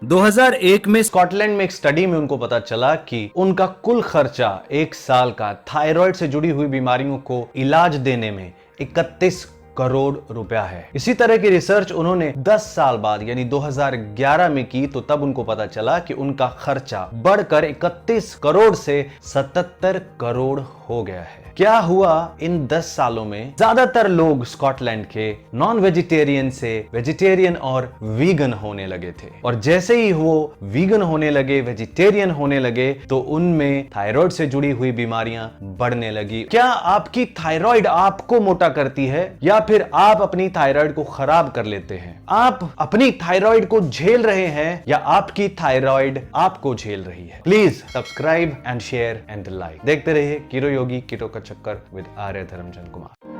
2001 में स्कॉटलैंड में एक स्टडी में उनको पता चला कि उनका कुल खर्चा एक साल का थायराइड से जुड़ी हुई बीमारियों को इलाज देने में 31 करोड़ रुपया है। इसी तरह की रिसर्च उन्होंने 10 साल बाद यानी 2011 में की, तो तब उनको पता चला कि उनका खर्चा बढ़कर 31 करोड़ से 77 करोड़ हो गया है। क्या हुआ इन 10 सालों में? ज्यादातर लोग स्कॉटलैंड के नॉन वेजिटेरियन से वेजिटेरियन और वीगन होने लगे थे, और जैसे ही वो वीगन होने लगे, वेजिटेरियन होने लगे, तो उनमें थायराइड से जुड़ी हुई बीमारियां बढ़ने लगी। क्या आपकी थायराइड आपको मोटा करती है, या फिर आप अपनी थायराइड को खराब कर लेते हैं? आप अपनी थायराइड को झेल रहे हैं या आपकी थायराइड आपको झेल रही है? Please subscribe and share and like. देखते रहिए कीटो योगी कीटो का चक्कर विद आर्य धर्मचंद कुमार।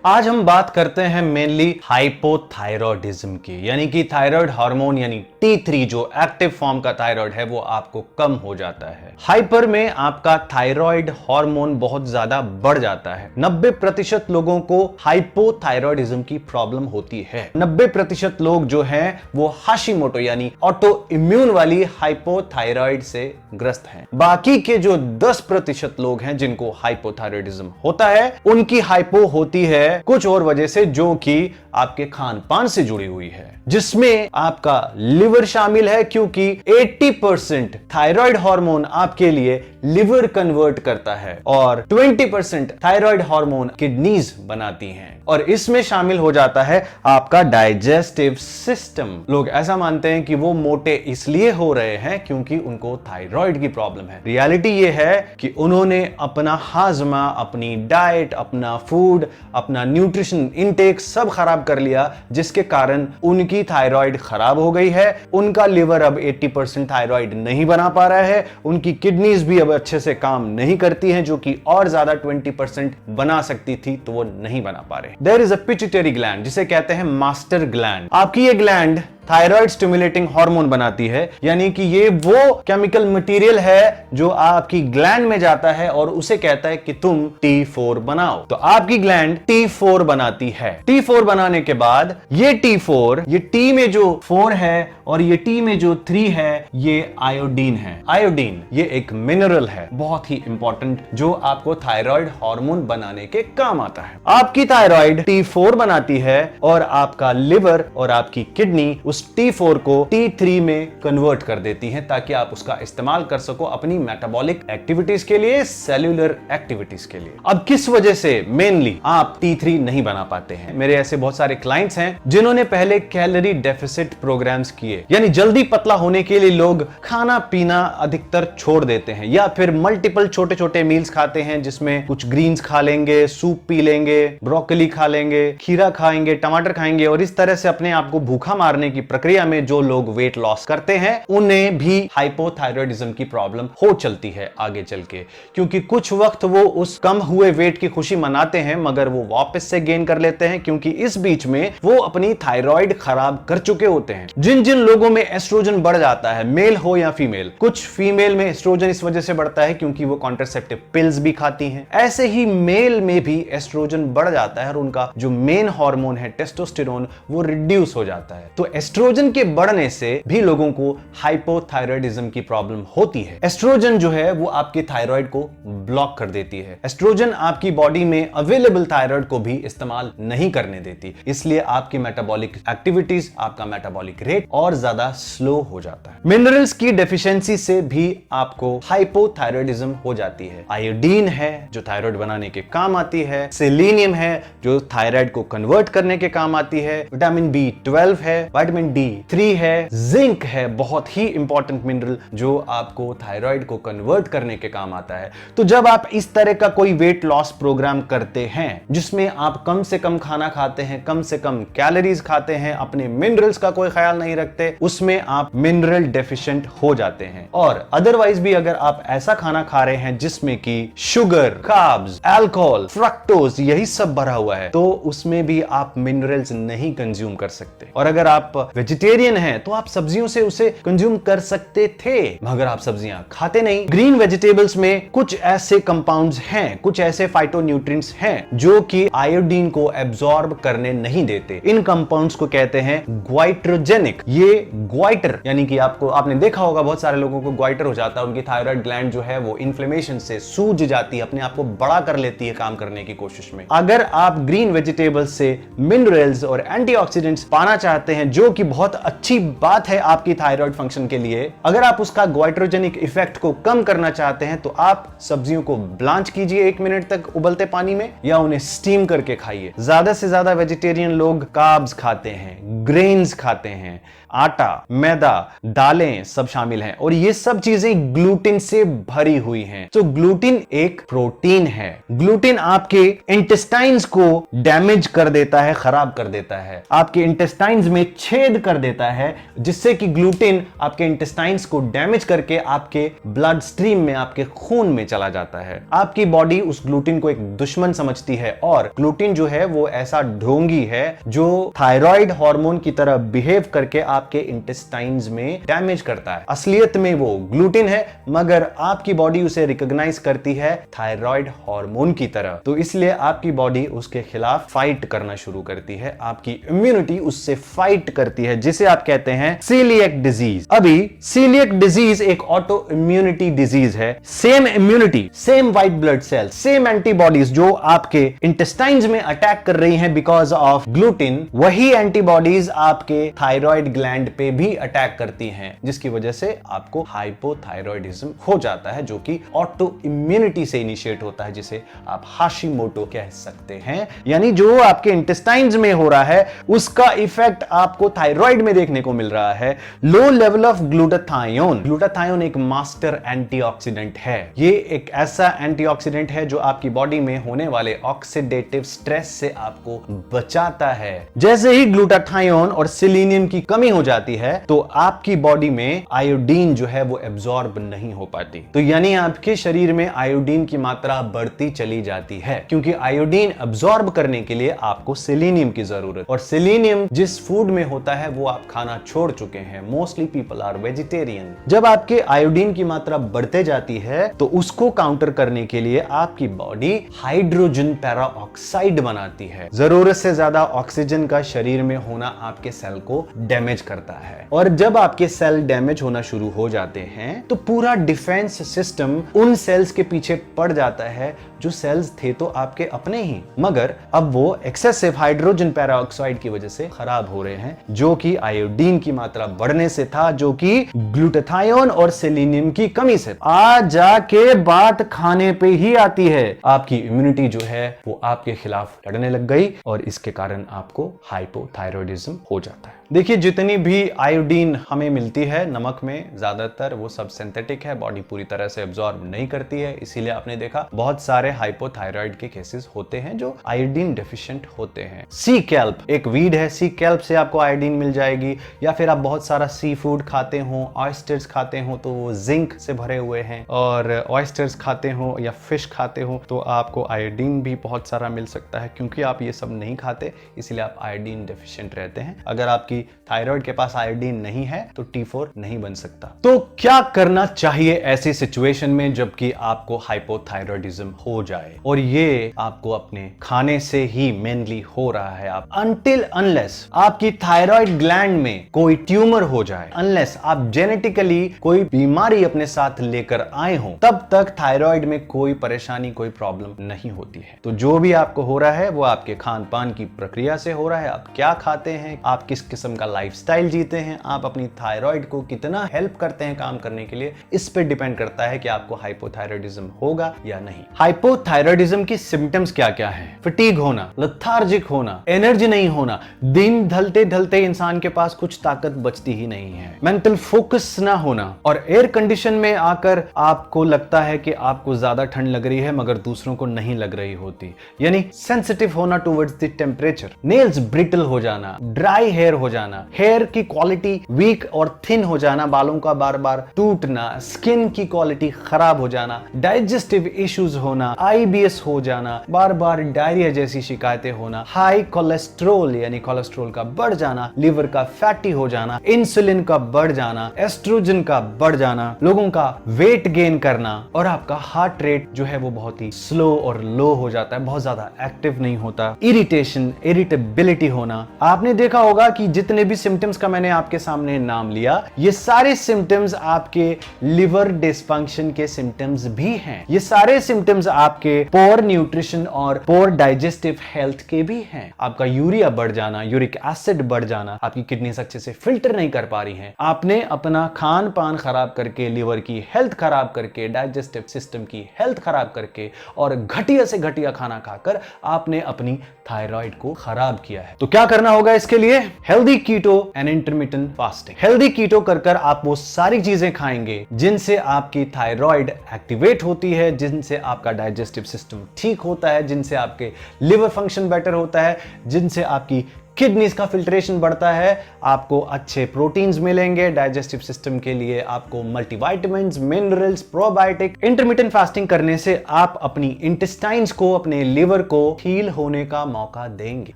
आज हम बात करते हैं मेनली हाइपोथायरॉयडिज्म की, यानी कि थायराइड हार्मोन यानी T3 जो एक्टिव फॉर्म का थायराइड है वो आपको कम हो जाता है। हाइपर में आपका थायराइड हार्मोन बहुत ज्यादा बढ़ जाता है। 90% लोगों को हाइपोथायरॉयडिज्म की प्रॉब्लम होती है। 90% लोग जो हैं वो हाशिमोटो यानी ऑटो इम्यून वाली हाइपोथायरॉयड से ग्रस्त हैं। बाकी के जो 10% लोग हैं जिनको हाइपोथायरॉयडिज्म होता है, उनकी हाइपो होती है कुछ और वजह से, जो कि आपके खान पान से जुड़ी हुई है, जिसमें आपका लिवर शामिल है, क्योंकि 80% थायराइड हार्मोन आपके लिए लिवर कन्वर्ट करता है और 20% थायराइड हार्मोन किडनीज बनाती हैं, और इसमें शामिल हो जाता है आपका डाइजेस्टिव सिस्टम। लोग ऐसा मानते हैं कि वो मोटे इसलिए हो रहे हैं क्योंकि उनको थायराइड की प्रॉब्लम है। रियलिटी ये है कि उन्होंने अपना हाजमा, अपनी डाइट, अपना फूड, अपना न्यूट्रिशन इनटेक सब खराब कर लिया, जिसके कारण उनकी थायराइड खराब हो गई है। उनका लिवर अब 80% थायराइड नहीं बना पा रहा है, उनकी किडनीज भी अब अच्छे से काम नहीं करती हैं, जो कि और ज्यादा 20% बना सकती थी, तो वो नहीं बना पा रहे। There is a pituitary gland, जिसे कहते हैं मास्टर ग्लैंड। आपकी ये ग्लैंड थायराइड स्टिमुलेटिंग हार्मोन बनाती है, यानी कि ये वो केमिकल मटेरियल है जो आपकी ग्लैंड में जाता है और उसे कहता है कि तुम T4 बनाओ। तो आपकी ग्लैंड T4 बनाती है। T4 बनाने के बाद ये T4, ये T में जो 4 है और ये T में जो 3 है, ये आयोडीन है। आयोडीन ये एक मिनरल है, बहुत ही इंपॉर्टेंट, जो आपको थायराइड हार्मोन बनाने के काम आता है। आपकी थायराइड T4 बनाती है और आपका लिवर और आपकी किडनी उस T4 को T3 में कन्वर्ट कर देती हैं, ताकि आप उसका इस्तेमाल कर सको अपनी मेटाबॉलिक एक्टिविटीज के लिए, सेल्यूलर एक्टिविटीज के लिए। अब किस वजह से मेनली आप T3 नहीं बना पाते हैं? मेरे ऐसे बहुत सारे क्लाइंट्स हैं जिन्होंने पहले कैलोरी डेफिसिट प्रोग्राम्स किए, यानी जल्दी पतला होने के लिए लोग खाना पीना अधिकतर छोड़ देते हैं, या फिर मल्टीपल छोटे छोटे मील्स खाते हैं, जिसमें कुछ ग्रीन्स खा लेंगे, सूप पी लेंगे, ब्रोकली खा लेंगे, खीरा खाएंगे, टमाटर खाएंगे, और इस तरह से अपने आप को भूखा मारने की प्रक्रिया में जो लोग वेट लॉस करते हैं, उन्हें भी हाइपोथायरॉयडिज्म की प्रॉब्लम हो चलती है आगे चल के, क्योंकि कुछ वक्त वो उस कम हुए वेट की खुशी मनाते हैं, मगर वो वापस से गेन कर लेते हैं, क्योंकि इस बीच में वो अपनी थायराइड खराब कर चुके होते हैं। जिन जिन लोगों में एस्ट्रोजन बढ़ जाता है, मेल हो या फीमेल, कुछ फीमेल में एस्ट्रोजन इस वजह से बढ़ता है क्योंकि वो कॉन्ट्रासेप्टिव पिल्स भी खाती हैं, ऐसे ही मेल में भी एस्ट्रोजन बढ़ जाता है और उनका जो मेन हार्मोन है टेस्टोस्टेरोन, वो रिड्यूस हो जाता है। तो एस्ट्रोजन के बढ़ने से भी लोगों को हाइपोथायरॉयडिज्म की प्रॉब्लम होती है। एस्ट्रोजन जो है वो आपके थायराइड को ब्लॉक कर देती है। एस्ट्रोजन आपकी बॉडी में अवेलेबल थायराइड को भी इस्तेमाल नहीं करने देती, इसलिए आपकी मेटाबॉलिक एक्टिविटीज, आपका मेटाबॉलिक रेट और ज्यादा स्लो हो जाता है। मिनरल्स की डेफिशिएंसी से भी आपको हाइपोथायरॉयडिज्म हो जाती है। आयोडीन है जो थायराइड बनाने के काम आती है, सेलेनियम है जो थायराइड को कन्वर्ट करने के काम आती है, विटामिन B12 है, विटामिन D3 है, जिंक है, बहुत ही इंपॉर्टेंट मिनरल जो आपको थायराइड को कन्वर्ट करने के काम आता है। तो जब आप इस तरह का कोई वेट लॉस प्रोग्राम करते हैं जिसमें आप कम से कम खाना खाते हैं, कम से कम कैलोरीज खाते हैं, अपने मिनरल्स का कोई ख्याल नहीं रखते, उसमें आप मिनरल डेफिशिएंट हो जाते हैं। और अदरवाइज भी अगर आप ऐसा खाना खा रहे हैं जिसमें कि शुगर, कार्ब्स, अल्कोहल, फ्रक्टोज यही सब भरा हुआ है, तो उसमें भी आप मिनरल्स नहीं कंज्यूम कर सकते। और अगर आप वेजिटेरियन हैं तो आप सब्जियों से उसे कंज्यूम कर सकते थे, मगर आप सब्जियां खाते नहीं। ग्रीन वेजिटेबल्स में कुछ ऐसे कंपाउंड्स हैं, कुछ ऐसे फाइटोन्यूट्रिएंट्स हैं जो कि आयोडीन को एब्जॉर्ब करने नहीं देते। इन कंपाउंड्स को कहते हैं ग्वाइट्रोजेनिक। ये ग्वाइटर यानी कि आपने देखा होगा बहुत सारे लोगों को ग्वाइटर हो जाता है, उनकी थायराइड ग्लैंड जो है वो इन्फ्लेमेशन से सूज जाती है, अपने आप को बड़ा कर लेती है काम करने की कोशिश में। अगर आप ग्रीन वेजिटेबल्स से मिनरल्स और एंटीऑक्सीडेंट्स पाना चाहते हैं, जो कि बहुत अच्छी बात है आपकी थायराइड फंक्शन के लिए, अगर आप उसका ग्वाइट्रोजेनिक इफेक्ट को कम करना चाहते हैं तो आप सब्जियों को ब्लांच कीजिए 1 मिनट तक उबलते पानी में, या उन्हें स्टीम करके खाइए। ज्यादा से ज्यादा वेजिटेरियन लोग कार्ब्स खाते हैं, ग्रेन्स खाते हैं, आटा, मैदा, दालें सब शामिल हैं, और ये सब चीजें ग्लूटिन से भरी हुई हैं। तो ग्लूटिन एक प्रोटीन है। ग्लूटिन आपके इंटेस्टाइन्स को डैमेज कर देता है, खराब कर देता है, आपके इंटेस्टाइन्स में छेद कर देता है, जिससे कि ग्लूटिन आपके इंटेस्टाइन्स को डैमेज करके आपके ब्लड स्ट्रीम में, आपके खून में चला जाता है। आपकी बॉडी उस ग्लूटिन को एक दुश्मन समझती है, और ग्लूटिन जो है वो ऐसा ढोंगी है जो थायराइड हार्मोन की तरह बिहेव करके आपके इंटेस्टाइन्स में डैमेज करता है। असलियत में वो ग्लूटिन है, मगर आपकी बॉडी उसे रिकॉग्नाइज करती है थायराइड हार्मोन की तरह। तो इसलिए आपकी बॉडी उसके खिलाफ फाइट करना शुरू करती है, आपकी इम्यूनिटी उससे फाइट करती है, जिसे आप कहते हैं सीलिएक डिजीज। अभी सीलिएक डिजीज एक ऑटो इम्यूनिटी डिजीज है। Same immunity, same white blood cells, same antibodies जो आपके इंटेस्टाइन्स में अटैक कर रही हैं बिकॉज ऑफ ग्लूटिन, वही एंटीबॉडीज आपके थायराइड ग्लैंड पे भी अटैक करती हैं, जिसकी वजह से आपको हाइपोथायरॉयडिज्म हो जाता है, जो कि ऑटो इम्यूनिटी से इनिशिएट होता है, जिसे आप हाशिमोटो कह सकते हैं। यानी जो आपके इंटेस्टाइन्स में हो रहा है उसका इफेक्ट आपको थायराइड में देखने को मिल रहा है। Low level of glutathione. Glutathione एक मास्टर एंटीऑक्सीडेंट है। ये एक ऐसा एंटीऑक्सीडेंट है जो आपकी बॉडी में होने वाले ऑक्सीडेटिव स्ट्रेस से आपको बचाता है। जैसे ही ग्लूटाथायोन और सेलेनियम की कमी हो जाती है तो आपकी बॉडी में आयोडीन जो है वो एब्जॉर्ब नहीं हो पाती। तो यानी आपके शरीर में आयोडीन की मात्रा बढ़ती चली जाती है, क्योंकि आयोडीन एब्जॉर्ब करने के लिए आपको सेलेनियम की जरूरत, और सेलेनियम जिस फूड में होता है वो आप खाना छोड़ चुके हैं। Mostly people are vegetarian. जब आपके आयोडीन की मात्रा बढ़ते जाती है तो उसको काउंटर करने के लिए आपकी बॉडी हाइड्रोजन पेरोक्साइड बनाती है। जरूरत से ज्यादा ऑक्सीजन का शरीर में होना आपके सेल को डैमेज करता है, और जब आपके सेल डैमेज होना शुरू हो जाते हैं तो पूरा डिफेंस सिस्टम उन सेल्स के पीछे पड़ जाता है जो सेल्स थे तो आपके अपने ही, मगर अब वो एक्सेसिव हाइड्रोजन पेरोक्साइड की वजह से खराब हो रहे हैं, जो कि आयोडीन की मात्रा बढ़ने से था, जो कि ग्लूटाथायोन और सेलेनियम की कमी से। आ जाके बात खाने पे ही आती है। आपकी इम्यूनिटी जो है वो आपके खिलाफ लड़ने लग गई, और इसके कारण आपको हाइपोथायरॉयडिज्म हो जाता है। देखिए, जितनी भी आयोडीन हमें मिलती है नमक में, ज्यादातर वो सब सिंथेटिक है, बॉडी पूरी तरह से एब्जॉर्ब नहीं करती है। इसीलिए आपने देखा बहुत सारे हाइपोथायराइड के केसेस होते हैं जो आयोडीन डेफिशिएंट होते हैं। सी कैल्प एक वीड है, सी कैल्प से आपको आयोडीन मिल जाएगी, या फिर आप बहुत सारा सी फूड खाते हो, ऑयस्टर्स खाते हो तो वो जिंक से भरे हुए हैं, और ऑयस्टर्स खाते हो या फिश खाते हो तो आपको आयोडीन भी बहुत सारा मिल सकता है। क्योंकि आप ये सब नहीं खाते इसलिए आप आयोडीन डेफिशिएंट रहते हैं। अगर आपकी थायराइड के पास आयोडीन नहीं है तो T4 नहीं बन सकता। तो क्या करना चाहिए ऐसी सिचुएशन में जबकि आपको हाइपोथायरॉयडिज्म हो जाए, और ये आपको अपने खाने से ही मेनली हो रहा है। आप अनटिल अनलेस आपकी थायराइड ग्लैंड में कोई ट्यूमर हो जाए, अनलेस आप जेनेटिकली कोई बीमारी अपने साथ लेकर आए हो, तब तक थायराइड में कोई परेशानी, कोई प्रॉब्लम नहीं होती है। तो जो भी आपको हो रहा है वो आपके खान पान की प्रक्रिया से हो रहा है। आप क्या खाते हैं, आप किस किस्म का लाइफस्टाइल जीते हैं, आप अपनी थायराइड को कितना हेल्प करते हैं काम करने के लिए, इस पे डिपेंड करता है कि आपको हाइपोथायरॉयडिज्म होगा या नहीं। हाइपोथायरॉयडिज्म की सिम्टम्स क्या क्या हैं? फटीग होना, लेथार्जिक होना, एनर्जी नहीं होना, दिन ढलते ढलते इंसान के पास कुछ ताकत बचती ही नहीं है, मेंटल फोकस ना होना, और एयर कंडीशन में आकर आपको लगता है कि आपको ज्यादा ठंड लग रही है मगर दूसरों को नहीं लग रही होती, यानी सेंसिटिव होना towards the temperature, nails brittle हो जाना, ड्राई हेयर हो जाना, जाना, हेयर की क्वालिटी वीक और थिन हो जाना, बालों का बार बार टूटना, स्किन की क्वालिटी खराब हो जाना, डाइजेस्टिव इश्यूज होना, IBS हो जाना, बार बार डायरिया जैसी शिकायतें होना, हाई कोलेस्ट्रोल यानी कोलेस्ट्रोल का बढ़ जाना, लिवर का फैटी हो जाना, इंसुलिन का बढ़ जाना, एस्ट्रोजन का बढ़ जाना, लोगों का वेट गेन करना और आपका हार्ट रेट जो है वो बहुत ही स्लो और लो हो जाता है, बहुत ज्यादा एक्टिव नहीं होता, इरिटेशन, इरिटेबिलिटी होना। आपने देखा होगा कि जितने भी सिम्टम्स का मैंने आपके सामने नाम लिया, ये सारे सिम्टम्स आपके लिवर डिसफंक्शन के सिम्टम्स भी हैं। ये सारे सिम्टम्स आपके पोर न्यूट्रिशन और पोर डाइजेस्टिव हेल्थ के भी हैं। आपका यूरिया बढ़ जाना, यूरिक एसिड बढ़ जाना, आपकी किडनीज अच्छे से फिल्टर नहीं कर पा रही हैं, आपने अपना खान पान खराब करके, लिवर की हेल्थ खराब करके, डाइजेस्टिव सिस्टम की हेल्थ खराब करके और घटिया से घटिया खाना खाकर आपने अपनी थायराइड को खराब किया है। तो क्या करना होगा इसके लिए? Healthy keto and intermittent fasting. Healthy keto कर आप वो सारी चीजें खाएंगे जिनसे आपकी थायराइड एक्टिवेट होती है, जिनसे आपका डाइजेस्टिव सिस्टम ठीक होता है, जिनसे आपके लिवर फंक्शन बेटर होता है, जिनसे आपकी किडनीज का फिल्ट्रेशन बढ़ता है, आपको अच्छे प्रोटीन्स मिलेंगे डाइजेस्टिव सिस्टम के लिए, आपको multivitamins, minerals, probiotic. Intermittent fasting करने से आप अपनी इंटेस्टाइन्स को, अपने लिवर को हील होने का मौका देंगे,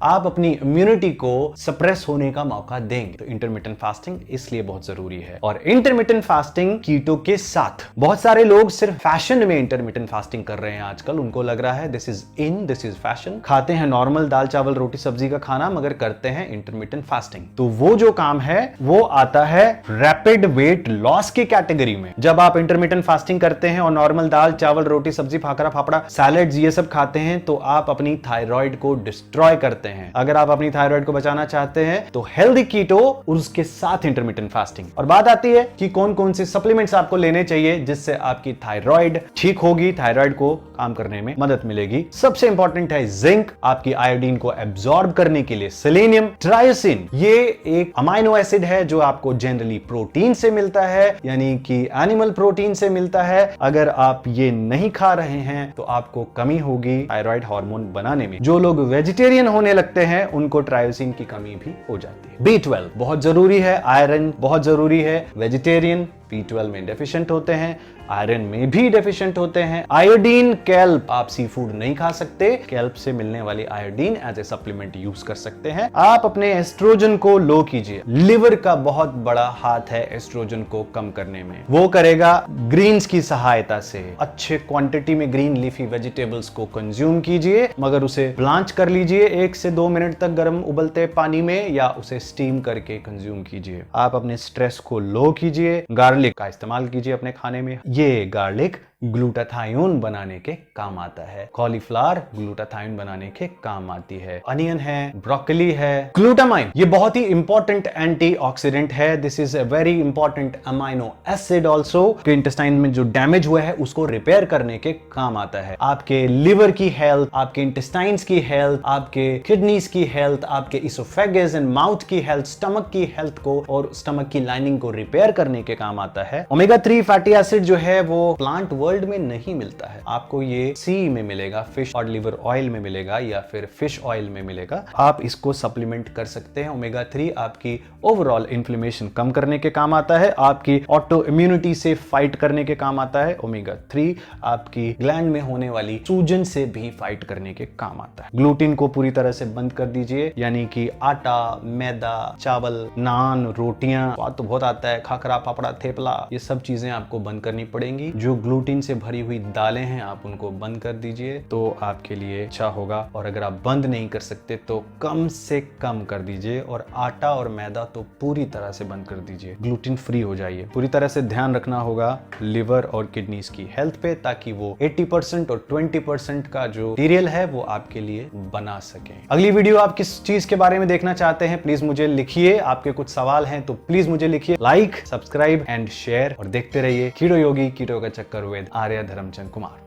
आप अपनी इम्यूनिटी को सप्रेस होने का मौका देंगे। तो इंटरमिटेंट फास्टिंग इसलिए बहुत जरूरी है। और इंटरमिटेंट फास्टिंग कीटो के साथ, बहुत सारे लोग सिर्फ फैशन में इंटरमिटेंट फास्टिंग कर रहे हैं आजकल, उनको लग रहा है this is in, this is fashion, खाते हैं नॉर्मल दाल चावल रोटी सब्जी का खाना, मगर करते हैं इंटरमिटेंट फास्टिंग। तो वो जो काम है वो आता है रैपिड वेट लॉस की कैटेगरी में। जब आप इंटरमिटेंट फास्टिंग करते हैं और नॉर्मल दाल चावल रोटी सब्जी फाकरा फाफड़ा सैलेड्स ये सब खाते हैं, तो आप अपनी थायराइड को डिस्ट्रॉय करते हैं। अगर आप अपनी थायराइड को बचाना चाहते हैं तो हेल्दी कीटो और उसके साथ इंटरमिटेंट फास्टिंग। और बात आती है कि कौन कौन से सप्लीमेंट्स आपको लेने चाहिए जिससे आपकी थायराइड ठीक होगी, थायराइड को काम करने में मदद मिलेगी। सबसे इंपॉर्टेंट है जिंक, आपकी आयोडीन को एब्जॉर्ब करने के लिए सेलेनियम, ट्रायोसिन, ये एक अमाइनो एसिड है जो आपको जनरली प्रोटीन से मिलता है, यानी कि एनिमल प्रोटीन से मिलता है। अगर आप ये नहीं खा रहे हैं तो आपको कमी होगी थायराइड हार्मोन बनाने में। जो लोग वेजिटेरियन होने लगते हैं उनको ट्रायोसिन की कमी भी हो जाती है। B12 बहुत जरूरी है, आयरन बहुत जरूरी है। वेजिटेरियन B12 में डेफिशिएंट होते हैं, आयरन में भी डेफिशिएंट होते हैं। आयोडीन, कैल्प, आप सी फूड नहीं खा सकते, कैल्प से मिलने वाली iodine as a supplement use कर सकते हैं। आप अपने एस्ट्रोजन को लो कीजिए, लिवर का बहुत बड़ा हाथ है एस्ट्रोजन को कम करने में, वो करेगा ग्रीन्स की सहायता से। अच्छे क्वांटिटी में ग्रीन लीफी वेजिटेबल्स को कंज्यूम कीजिए, मगर उसे ब्लांच कर लीजिए 1 से 2 मिनट तक गर्म उबलते पानी में, या उसे स्टीम करके कंज्यूम कीजिए। आप अपने स्ट्रेस को लो कीजिए, गार्लिक का इस्तेमाल कीजिए अपने खाने में। ये गार्लिक ग्लूटाथायोन बनाने के काम आता है, कॉलीफ्लावर ग्लूटाथायोन बनाने के काम आती है, अनियन है, ब्रोकली है। ग्लूटामाइन ये बहुत ही इंपॉर्टेंट एंटीऑक्सीडेंट है, this is a very important amino acid also. Intestine में जो डैमेज हुआ है उसको रिपेयर करने के काम आता है। आपके लिवर की हेल्थ, आपके इंटेस्टाइन्स की हेल्थ, आपके किडनीज की हेल्थ, आपके इसोफेगस एंड माउथ की हेल्थ, स्टमक की हेल्थ को और स्टमक की लाइनिंग को रिपेयर करने के काम आता है। ओमेगा 3 फैटी एसिड जो है वो प्लांट वर्ल्ड में नहीं मिलता है, आपको ये सी में मिलेगा, फिश और लिवर ऑयल में मिलेगा या फिर फिश ऑयल में मिलेगा। आप इसको सप्लीमेंट कर सकते हैं। ओमेगा 3 आपकी ओवरऑल इन्फ्लेमेशन कम करने के काम आता है, आपकी ऑटो इम्यूनिटी से फाइट करने के काम आता है। ओमेगा 3 आपकी ग्लैंड में होने वाली सूजन से भी फाइट करने के काम आता है। ग्लूटीन को पूरी तरह से बंद कर दीजिए, यानी कि आटा, मैदा, चावल, नान, रोटियां, स्वाद तो बहुत आता है, खाखरा, पापड़ा, थेपला, ये सब चीजें आपको बंद करनी पड़ेंगी। जो ग्लूटीन से भरी हुई दालें हैं आप उनको बंद कर दीजिए, तो आपके लिए अच्छा होगा। और अगर आप बंद नहीं कर सकते तो कम से कम कर दीजिए, और आटा और मैदा तो पूरी तरह से बंद कर दीजिए, ग्लूटीन फ्री हो जाइए। पूरी तरह से ध्यान रखना होगा लिवर और किडनीज की हेल्थ पे, ताकि वो 80% और 20% का जो मटीरियल है वो आपके लिए बना सके। अगली वीडियो आप किस चीज के बारे में देखना चाहते हैं प्लीज मुझे लिखिए, आपके कुछ सवाल हैं तो प्लीज मुझे लिखिए। लाइक, सब्सक्राइब एंड शेयर, और देखते रहिए कीटो योगी कीटो का चक्कर विद आर्या धर्मचंद कुमार।